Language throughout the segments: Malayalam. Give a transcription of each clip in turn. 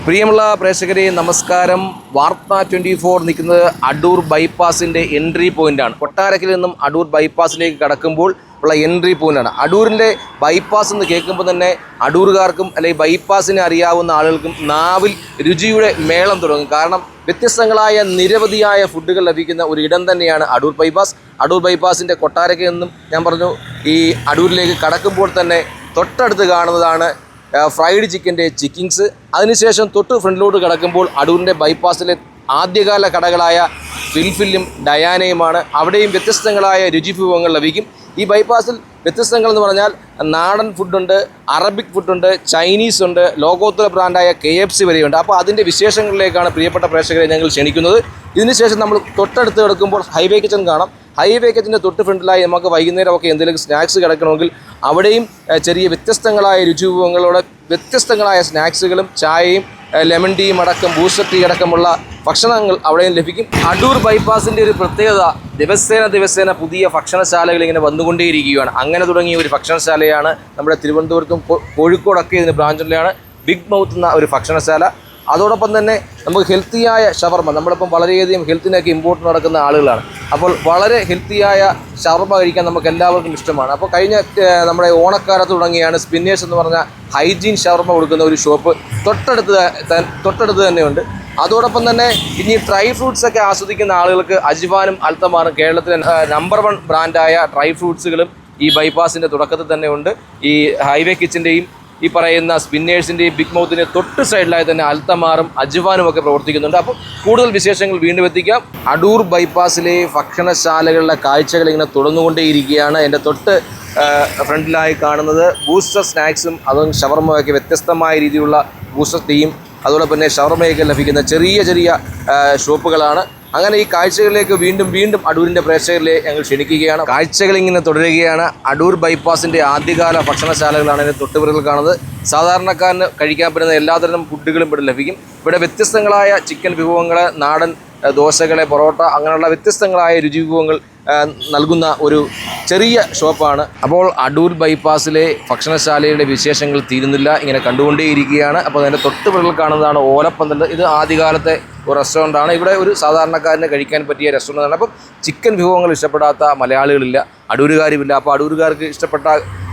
പ്രിയമുള്ള പ്രേക്ഷകരെ നമസ്കാരം. വാർത്ത 24 നിൽക്കുന്നത് അടൂർ ബൈപ്പാസിൻ്റെ എൻട്രി പോയിൻ്റാണ്. കൊട്ടാരക്കരയിൽ നിന്നും അടൂർ ബൈപ്പാസിലേക്ക് കടക്കുമ്പോൾ ഉള്ള എൻട്രി പോയിൻ്റാണ്. അടൂരിൻ്റെ ബൈപ്പാസ് എന്ന് കേൾക്കുമ്പോൾ തന്നെ അടൂറുകാർക്കും അല്ലെങ്കിൽ ബൈപ്പാസിനെ അറിയാവുന്ന ആളുകൾക്കും നാവിൽ രുചിയുടെ മേളം തുടങ്ങും. കാരണം വ്യത്യസ്തങ്ങളായ നിരവധിയായ ഫുഡുകൾ ലഭിക്കുന്ന ഒരു ഇടം തന്നെയാണ് അടൂർ ബൈപ്പാസ്. അടൂർ ബൈപ്പാസിൻ്റെ കൊട്ടാരക്കരയിൽ നിന്നും ഞാൻ പറഞ്ഞു ഈ അടൂരിലേക്ക് കടക്കുമ്പോൾ തന്നെ തൊട്ടടുത്ത് കാണുന്നതാണ് ഫ്രൈഡ് ചിക്കൻ്റെ ചിക്കിങ്സ്. അതിനുശേഷം തൊട്ട് ഫ്രണ്ടിലോട്ട് കിടക്കുമ്പോൾ അടൂരിൻ്റെ ബൈപ്പാസിലെ ആദ്യകാല കടകളായ ഫിൽഫില്ലും ഡയാനയുമാണ്. അവിടെയും വ്യത്യസ്തങ്ങളായ രുചിവിഭവങ്ങൾ ലഭിക്കും. ഈ ബൈപ്പാസിൽ വ്യത്യസ്തങ്ങൾ എന്ന് പറഞ്ഞാൽ നാടൻ ഫുഡുണ്ട്, അറബിക് ഫുഡുണ്ട്, ചൈനീസ് ഉണ്ട്, ലോകോത്തര ബ്രാൻഡായ KFC വരെയുണ്ട്. അപ്പോൾ അതിൻ്റെ വിശേഷങ്ങളിലേക്കാണ് പ്രിയപ്പെട്ട പ്രേക്ഷകരെ ഞങ്ങൾ ക്ഷണിക്കുന്നത്. ഇതിനുശേഷം നമ്മൾ തൊട്ടടുത്ത് കിടക്കുമ്പോൾ ഹൈവേ കിച്ചൺ കാണാം. ഹൈവേ കിച്ചൻ്റെ തൊട്ട് ഫ്രണ്ടിലായി നമുക്ക് വൈകുന്നേരമൊക്കെ എന്തെങ്കിലും സ്നാക്സ് കിടക്കണമെങ്കിൽ അവിടെയും ചെറിയ വ്യത്യസ്തങ്ങളായ രുചിവിഭവങ്ങളോടെ വ്യത്യസ്തങ്ങളായ സ്നാക്സുകളും ചായയും ലെമൺ ടീയും അടക്കം ബൂസ്റ്റർ ടീ അടക്കമുള്ള ഭക്ഷണങ്ങൾ അവിടെയും ലഭിക്കും. അടൂർ ബൈപ്പാസിൻ്റെ ഒരു പ്രത്യേകത ദിവസേന പുതിയ ഭക്ഷണശാലകൾ ഇങ്ങനെ വന്നുകൊണ്ടേയിരിക്കുകയാണ്. അങ്ങനെ തുടങ്ങിയ ഒരു ഭക്ഷണശാലയാണ് നമ്മുടെ തിരുവനന്തപുരത്തും കോഴിക്കോടൊക്കെ ഇതിന് ബ്രാഞ്ചുള്ളതാണ് ബിഗ് മൗത്ത് എന്ന ഒരു ഭക്ഷണശാല. അതോടൊപ്പം തന്നെ നമുക്ക് ഹെൽത്തിയായ ഷവർമ, നമ്മളിപ്പം വളരെയധികം ഹെൽത്തിനൊക്കെ ഇമ്പോർട്ട് നടക്കുന്ന ആളുകളാണ്. അപ്പോൾ വളരെ ഹെൽത്തിയായ ഷവർമ കഴിക്കാൻ നമുക്ക് എല്ലാവർക്കും ഇഷ്ടമാണ്. അപ്പോൾ കഴിഞ്ഞ നമ്മുടെ ഓണക്കാലത്ത് തുടങ്ങിയാണ് സ്പിന്നേഴ്സ് എന്ന് പറഞ്ഞ ഹൈജീൻ ഷവർമ കൊടുക്കുന്ന ഒരു ഷോപ്പ് തൊട്ടടുത്ത് തന്നെയുണ്ട്. അതോടൊപ്പം തന്നെ ഇനി ഡ്രൈ ഫ്രൂട്ട്സൊക്കെ ആസ്വദിക്കുന്ന ആളുകൾക്ക് അജ്വാനും അൽത്തമാറും കേരളത്തിലെ നമ്പർ 1 ബ്രാൻഡായ ഡ്രൈ ഫ്രൂട്ട്സുകളും ഈ ബൈപ്പാസിൻ്റെ തുടക്കത്തിൽ തന്നെ ഉണ്ട്. ഈ ഹൈവേ കിച്ചൻ്റെയും ഈ പറയുന്ന സ്പിന്നേഴ്സിൻ്റെയും ബിഗ് മൗത്തിൻ്റെ തൊട്ട് സൈഡിലായി തന്നെ അൽത്തമാറും അജ്വാനും ഒക്കെ പ്രവർത്തിക്കുന്നുണ്ട്. അപ്പോൾ കൂടുതൽ വിശേഷങ്ങൾ വീണ്ടും എത്തിക്കാം. അടൂർ ബൈപ്പാസിലെ ഭക്ഷണശാലകളിലെ കാഴ്ചകൾ ഇങ്ങനെ തുടർന്നുകൊണ്ടേയിരിക്കുകയാണ്. എൻ്റെ തൊട്ട് ഫ്രണ്ടിലായി കാണുന്നത് ബൂസ്റ്റർ സ്നാക്സും അതും ഷവർമയൊക്കെ വ്യത്യസ്തമായ രീതിയിലുള്ള ബൂസ്റ്റർ ടീയും അതോടൊപ്പം തന്നെ ഷവർമയൊക്കെ ലഭിക്കുന്ന ചെറിയ ഷോപ്പുകളാണ്. അങ്ങനെ ഈ കാഴ്ചകളിലേക്ക് വീണ്ടും അടൂരിൻ്റെ പ്രേക്ഷകരിലെ ഞങ്ങൾ ക്ഷണിക്കുകയാണ്. കാഴ്ചകൾ ഇങ്ങനെ തുടരുകയാണ്. അടൂർ ബൈപ്പാസിൻ്റെ ആദ്യകാല ഭക്ഷണശാലകളാണ് ഇതിന് തൊട്ടുപിറകിൽ കാണുന്നത്. സാധാരണക്കാരന് കഴിക്കാൻ പറ്റുന്ന എല്ലാതരം ഫുഡുകളും ഇവിടെ ലഭിക്കും. ഇവിടെ വ്യത്യസ്തങ്ങളായ ചിക്കൻ വിഭവങ്ങൾ, നാടൻ ദോശകൾ, പൊറോട്ട, അങ്ങനെയുള്ള വ്യത്യസ്തങ്ങളായ രുചി വിഭവങ്ങൾ നൽകുന്ന ഒരു ചെറിയ ഷോപ്പാണ്. അപ്പോൾ അടൂർ ബൈപ്പാസിലെ ഭക്ഷണശാലയുടെ വിശേഷങ്ങൾ തീരുന്നില്ല, ഇങ്ങനെ കണ്ടുകൊണ്ടേയിരിക്കുകയാണ്. അപ്പോൾ അതിൻ്റെ തൊട്ടുപിറകിൽ കാണുന്നതാണ് ഓലപ്പന്തൽ. ഇത് ആദ്യകാലത്തെ ഒരു റെസ്റ്റോറൻ്റാണ്. ഇവിടെ ഒരു സാധാരണക്കാരന് കഴിക്കാൻ പറ്റിയ റെസ്റ്റോറൻ്റാണ്. അപ്പം ചിക്കൻ വിഭവങ്ങൾ ഇഷ്ടപ്പെടാത്ത മലയാളികളില്ല, അടൂരുകാരുമില്ല. അപ്പോൾ അടൂരുകാർക്ക് ഇഷ്ടപ്പെട്ട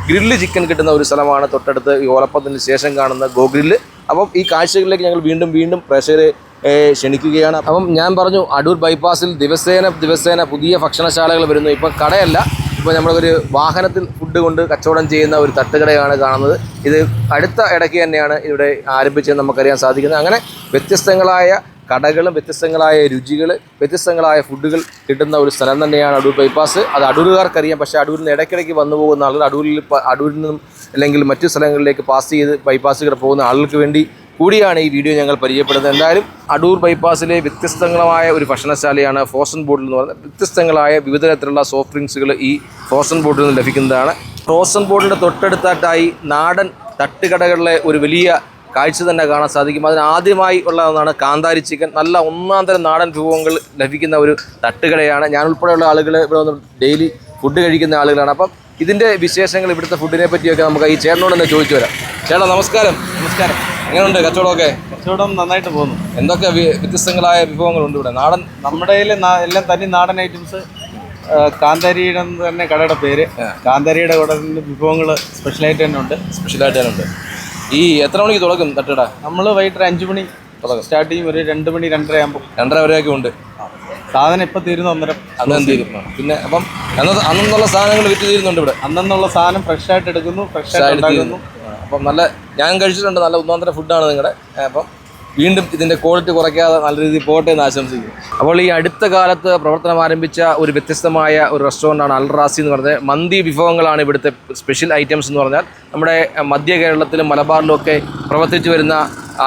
ഗ്രില്ല് ചിക്കൻ കിട്ടുന്ന ഒരു സ്ഥലമാണ് തൊട്ടടുത്ത് ഈ ഓലപ്പന്തലിന് ശേഷം കാണുന്ന ഗോ ഗ്രില്ല്. അപ്പം ഈ കാഴ്ചകളിലേക്ക് ഞങ്ങൾ വീണ്ടും പ്രേക്ഷകരെ ക്ഷണിക്കുകയാണ്. അപ്പം ഞാൻ പറഞ്ഞു അടൂർ ബൈപ്പാസിൽ ദിവസേന പുതിയ ഭക്ഷണശാലകൾ വരുന്നു. ഇപ്പം കടയല്ല, ഇപ്പോൾ നമ്മളൊരു വാഹനത്തിൽ ഫുഡ് കൊണ്ട് കച്ചവടം ചെയ്യുന്ന ഒരു തട്ടുകടയാണ് കാണുന്നത്. ഇത് അടുത്ത ഇടയ്ക്ക് തന്നെയാണ് ഇവിടെ ആരംഭിച്ചതെന്ന് നമുക്കറിയാൻ സാധിക്കുന്നത്. അങ്ങനെ വ്യത്യസ്തങ്ങളായ കടകളും വ്യത്യസ്തങ്ങളായ രുചികൾ, വ്യത്യസ്തങ്ങളായ ഫുഡുകൾ കിട്ടുന്ന ഒരു സ്ഥലം തന്നെയാണ് അടൂർ ബൈപ്പാസ്. അത് അടൂരുകാർക്കറിയാം. പക്ഷേ അടൂരിൽ നിന്ന് ഇടയ്ക്കിടയ്ക്ക് വന്നു പോകുന്ന ആളുകൾ, അടൂരിൽ നിന്നും അല്ലെങ്കിൽ മറ്റു സ്ഥലങ്ങളിലേക്ക് പാസ് ചെയ്ത് ബൈപ്പാസുകൾ പോകുന്ന ആളുകൾക്ക് വേണ്ടി കൂടിയാണ് ഈ വീഡിയോ ഞങ്ങൾ പരിചയപ്പെടുന്നത്. എന്തായാലും അടൂർ ബൈപ്പാസിലെ വ്യത്യസ്തങ്ങളായ ഒരു ഭക്ഷണശാലയാണ് ഫ്രോസൺ ബോട്ടിൽ എന്ന് പറയുന്നത്. വ്യത്യസ്തങ്ങളായ വിവിധ തരത്തിലുള്ള സോഫ്റ്റ് ഡ്രിങ്ക്സുകൾ ഈ ഫ്രോസൺ ബോട്ടിൽ നിന്ന് ലഭിക്കുന്നതാണ്. ഫ്രോസൺ ബോട്ടിൻ്റെ തൊട്ടടുത്തായിട്ടായി നാടൻ തട്ടുകടകളിലെ ഒരു വലിയ കാഴ്ച തന്നെ കാണാൻ സാധിക്കും. അതിന് ആദ്യമായി ഉള്ള ഒന്നാണ് കാന്താരി ചിക്കൻ. നല്ല ഒന്നാന്തരം നാടൻ വിഭവങ്ങൾ ലഭിക്കുന്ന ഒരു തട്ടുകടയാണ്. ഞാൻ ഉൾപ്പെടെയുള്ള ആളുകൾ ഇവിടെ വന്ന് ഡെയിലി ഫുഡ് കഴിക്കുന്ന ആളുകളാണ്. അപ്പം ഇതിൻ്റെ വിശേഷങ്ങൾ, ഇവിടുത്തെ ഫുഡിനെ പറ്റിയൊക്കെ നമുക്ക് ഈ ചേട്ടനോട് തന്നെ ചോദിച്ചു വരാം. ചേട്ടാ നമസ്കാരം. എങ്ങനെയുണ്ട് കച്ചവടമൊക്കെ? കച്ചവടം നന്നായിട്ട് പോകുന്നു. എന്തൊക്കെ വ്യത്യസ്തങ്ങളായ വിഭവങ്ങളുണ്ട് ഇവിടെ? നാടൻ നമ്മുടെ എല്ലാം തനി നാടൻ ഐറ്റംസ്. കാന്താരിയുടെ തന്നെ കടയുടെ പേര്. കാന്താരിയുടെ കൂടെ വിഭവങ്ങൾ സ്പെഷ്യലായിട്ട് തന്നെ ഉണ്ട്. ഈ എത്ര മണിക്ക് തുടങ്ങും തട്ടുകട? നമ്മൾ വൈകിട്ട് 5 മണി സ്റ്റാർട്ട് ചെയ്യും. ഒരു 2 മണി 2:30 ആകുമ്പോൾ 2:30 വരെയൊക്കെ ഉണ്ട്. സാധനം ഇപ്പം തീരുന്നു, അന്നേരം തീരും. പിന്നെ അപ്പം അന്നുള്ള സാധനങ്ങൾ വിറ്റ് തീരുന്നുണ്ട് ഇവിടെ. അന്നുള്ള സാധനം ഫ്രഷായിട്ട് എടുക്കുന്നു, ഫ്രഷായിട്ട് ഉണ്ടാക്കുന്നു. അപ്പം ഞാൻ കഴിച്ചിട്ടുണ്ട്. നല്ല ഒന്നാന്തര ഫുഡാണ് നിങ്ങളുടെ. അപ്പം വീണ്ടും ഇതിൻ്റെ ക്വാളിറ്റി കുറയ്ക്കാതെ നല്ല രീതിയിൽ പോട്ടെ എന്ന് ആശംസിക്കുന്നു. അപ്പോൾ ഈ അടുത്ത കാലത്ത് പ്രവർത്തനം ആരംഭിച്ച ഒരു വ്യത്യസ്തമായ ഒരു റെസ്റ്റോറൻ്റാണ് അൽ റാസി എന്ന് പറഞ്ഞത്. മന്തി വിഭവങ്ങളാണ് ഇവിടുത്തെ സ്പെഷ്യൽ ഐറ്റംസ് എന്ന് പറഞ്ഞാൽ. നമ്മുടെ മധ്യ കേരളത്തിലും മലബാറിലും ഒക്കെ പ്രവർത്തിച്ചു വരുന്ന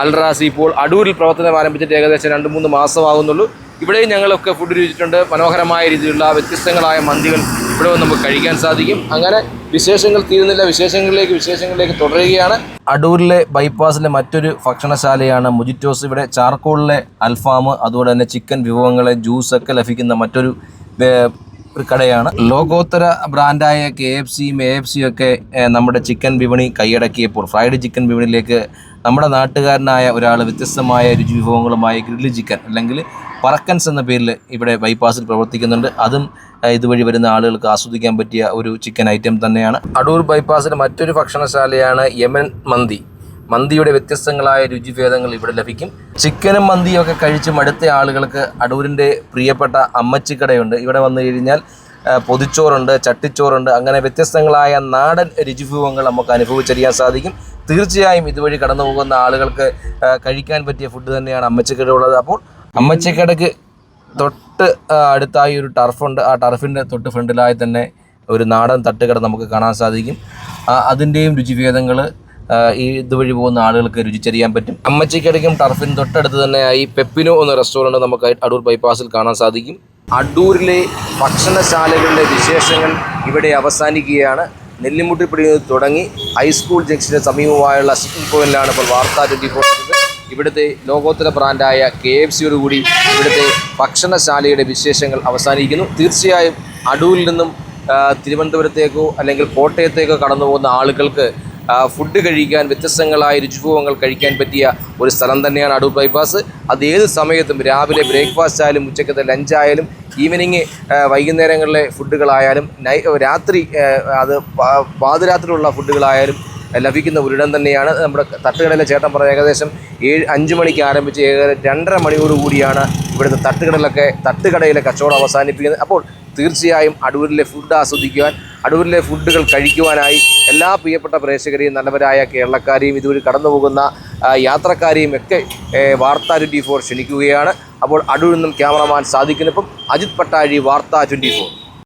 അൽ റാസി ഇപ്പോൾ അടൂരിൽ പ്രവർത്തനം ആരംഭിച്ചിട്ട് ഏകദേശം 2-3 മാസമാകുന്നുള്ളൂ. ഇവിടെയും ഞങ്ങളൊക്കെ ഫുഡ് രുചിച്ചിട്ടുണ്ട്. മനോഹരമായ രീതിയിലുള്ള വ്യത്യസ്തങ്ങളായ മന്തികൾ ഇവിടെ നമുക്ക് കഴിക്കാൻ സാധിക്കും. അങ്ങനെ വിശേഷങ്ങൾ തീരുന്നില്ല, വിശേഷങ്ങളിലേക്ക് തുടരുകയാണ്. അടൂരിലെ ബൈപ്പാസിലെ മറ്റൊരു ഭക്ഷണശാലയാണ് മുജിറ്റോസ്. ഇവിടെ ചാർക്കോളിലെ അൽഫാം, അതുപോലെ തന്നെ ചിക്കൻ വിഭവങ്ങളെ ജ്യൂസൊക്കെ ലഭിക്കുന്ന മറ്റൊരു കടയാണ്. ലോകോത്തര ബ്രാൻഡായ KFCയും AFCയും ഒക്കെ നമ്മുടെ ചിക്കൻ വിപണി കൈയടക്കിയപ്പോൾ ഫ്രൈഡ് ചിക്കൻ വിപണിയിലേക്ക് നമ്മുടെ നാട്ടുകാരനായ ഒരാൾ വ്യത്യസ്തമായ രുചി വിഭവങ്ങളുമായി ഗ്രില്ല് ചിക്കൻ അല്ലെങ്കിൽ പറക്കൻസ് എന്ന പേരിൽ ഇവിടെ ബൈപ്പാസിൽ പ്രവർത്തിക്കുന്നുണ്ട്. അതും ഇതുവഴി വരുന്ന ആളുകൾക്ക് ആസ്വദിക്കാൻ പറ്റിയ ഒരു ചിക്കൻ ഐറ്റം തന്നെയാണ്. അടൂർ ബൈപ്പാസിൽ മറ്റൊരു ഭക്ഷണശാലയാണ് യമൻ മന്തി. മന്തിയുടെ വ്യത്യസ്തങ്ങളായ രുചിഭേദങ്ങൾ ഇവിടെ ലഭിക്കും. ചിക്കനും മന്തിയും ഒക്കെ കഴിച്ച് മടുത്ത ആളുകൾക്ക് അടൂരിൻ്റെ പ്രിയപ്പെട്ട അമ്മച്ചിക്കടയുണ്ട്. ഇവിടെ വന്നു കഴിഞ്ഞാൽ പൊതിച്ചോറുണ്ട്, ചട്ടിച്ചോറുണ്ട്, അങ്ങനെ വ്യത്യസ്തങ്ങളായ നാടൻ രുചിവിഭവങ്ങൾ നമുക്ക് അനുഭവിച്ചറിയാൻ സാധിക്കും. തീർച്ചയായും ഇതുവഴി കടന്നു പോകുന്ന ആളുകൾക്ക് കഴിക്കാൻ പറ്റിയ ഫുഡ് തന്നെയാണ് അമ്മച്ചിക്കട ഉള്ളത്. അപ്പോൾ അമ്മച്ചിക്കടയ്ക്ക് തൊട്ട് അടുത്തായി ഒരു ടർഫുണ്ട്. ആ ടർഫിൻ്റെ തൊട്ട് ഫ്രണ്ടിലായി തന്നെ ഒരു നാടൻ തട്ടുകട നമുക്ക് കാണാൻ സാധിക്കും. അതിൻ്റെയും രുചിഭേദങ്ങൾ ഇതുവഴി പോകുന്ന ആളുകൾക്ക് രുചിച്ചറിയാൻ പറ്റും. അമ്മച്ചിക്കടയ്ക്കും ടർഫിനും തൊട്ടടുത്ത് തന്നെയായി പെപ്പിനോ എന്ന റെസ്റ്റോറൻറ്റ് നമുക്ക് അടൂർ ബൈപ്പാസിൽ കാണാൻ സാധിക്കും. അടൂരിലെ ഭക്ഷണശാലകളുടെ വിശേഷങ്ങൾ ഇവിടെ അവസാനിക്കുകയാണ്. നെല്ലിമുട്ടിപ്പടി തുടങ്ങി ഹൈസ്കൂൾ ജംഗ്ഷന് സമീപമായുള്ള സിറ്റിംഗ് പോയിന്റിലാണ് ഇപ്പോൾ വാർത്താ 24 ഇവിടുത്തെ ലോകോത്തര ബ്രാൻഡായ KFCയോട് കൂടി ഇവിടുത്തെ ഭക്ഷണശാലയുടെ വിശേഷങ്ങൾ അവസാനിക്കുന്നു. തീർച്ചയായും അടൂരിൽ നിന്നും തിരുവനന്തപുരത്തേക്കോ അല്ലെങ്കിൽ കോട്ടയത്തേക്കോ കടന്നു പോകുന്ന ആളുകൾക്ക് ഫുഡ് കഴിക്കാൻ, വ്യത്യസ്തങ്ങളായ രുചിവിഭവങ്ങൾ കഴിക്കാൻ പറ്റിയ ഒരു സ്ഥലം തന്നെയാണ് അടൂർ ബൈപ്പാസ്. അത് ഏത് സമയത്തും രാവിലെ ബ്രേക്ക്ഫാസ്റ്റ് ആയാലും ഉച്ചക്കത്തെ ലഞ്ചായാലും ഈവനിങ് വൈകുന്നേരങ്ങളിലെ ഫുഡുകളായാലും രാത്രി അത് പാതിരാത്രിയുള്ള ഫുഡുകളായാലും ലഭിക്കുന്ന ഒരിടം തന്നെയാണ്. നമ്മുടെ തട്ടുകടയിലെ ചേട്ടൻ പറഞ്ഞ ഏകദേശം 5 മണിക്ക് ആരംഭിച്ച് 2:30 മണിയോടുകൂടിയാണ് ഇവിടുത്തെ തട്ടുകടയിലെ കച്ചവടം അവസാനിപ്പിക്കുന്നത്. അപ്പോൾ തീർച്ചയായും അടൂരിലെ ഫുഡ് ആസ്വദിക്കുവാൻ, അടൂരിലെ ഫുഡുകൾ കഴിക്കുവാനായി എല്ലാ പ്രിയപ്പെട്ട പ്രേക്ഷകരെയും നല്ലവരായ കേരളക്കാരെയും ഇതുവഴി കടന്നു പോകുന്ന യാത്രക്കാരെയും ഒക്കെ വാർത്താ 24 ക്ഷണിക്കുകയാണ്. അപ്പോൾ അടൂരിൽ നിന്നും ക്യാമറമാൻ സാദിഖിനൊപ്പം അജിത് പട്ടാഴി, വാർത്താ 24.